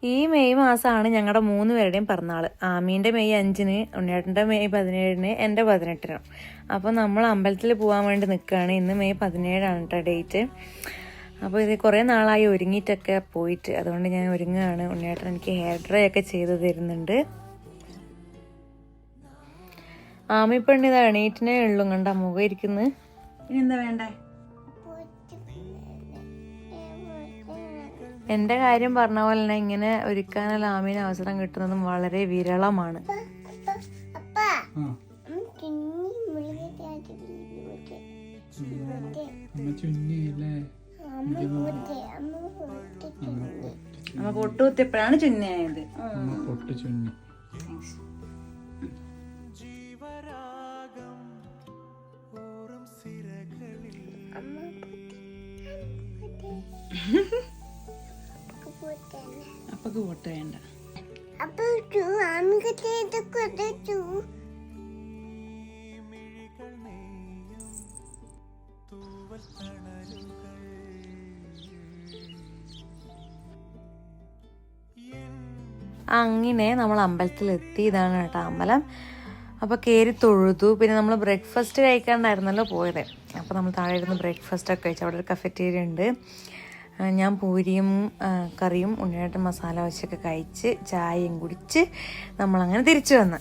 ഈ മെയ് മാസമാണ് ഞങ്ങളുടെ 3 പേരുടെയും പിറന്നാൾ. ആമീൻ്റെ മെയ് 5-ന്, ഉണ്ണിയേട്ടൻ്റെ മെയ് 17-ന്, എൻ്റെ 18-നും. അപ്പോൾ നമ്മൾ അമ്പലത്തിൽ പോകാൻ വേണ്ടി നിൽക്കുകയാണ്. ഇന്ന് മെയ് 17-ആണ് കേട്ടോ ഡേറ്റ്. അപ്പോൾ ഇത് കുറേ നാളായി ഒരുങ്ങിയിട്ടൊക്കെ പോയിട്ട്, അതുകൊണ്ട് ഞാൻ ഒരുങ്ങുകയാണ്. ഉണ്ണിയേട്ടൻ എനിക്ക് ഹെയർ ഡ്രൈ ഒക്കെ ചെയ്ത് തരുന്നുണ്ട്. ആമിപ്പെണ്ണി ഇത് എണീറ്റിനേ ഉള്ളൂ, കണ്ട മുഖം ഇരിക്കുന്നത്. ഇനി എന്താ വേണ്ടേ? എൻ്റെ കാര്യം പറഞ്ഞ പോലെ തന്നെ ഇങ്ങനെ ഒരുക്കാനുള്ള ആമീന് അവസരം കിട്ടുന്നതും വളരെ വിരളമാണ്. അമ്മ പൊട്ടുകുത്തിയപ്പോഴാണ് ചുന്നിയായത്. അപ്പക്ക് പൊട്ട് വേണ്ട. അങ്ങനെ നമ്മൾ അമ്പലത്തിലെത്തി. ഇതാണ് കേട്ടോ അമ്പലം. അപ്പോൾ കയറി തൊഴുതു. പിന്നെ നമ്മൾ ബ്രേക്ക്ഫാസ്റ്റ് കഴിക്കാണ്ടായിരുന്നല്ലോ പോയത്. അപ്പോൾ നമ്മൾ താഴെ ഇരുന്ന് ബ്രേക്ക്ഫാസ്റ്റൊക്കെ കഴിച്ചു. അവിടെ ഒരു കഫറ്റേരിയ ഉണ്ട്. ഞാൻ പൂരിയും കറിയും ഉണ്ണിയേട്ടൻ മസാല വെച്ചൊക്കെ കഴിച്ച് ചായയും കുടിച്ച് നമ്മളങ്ങനെ തിരിച്ചു വന്ന്.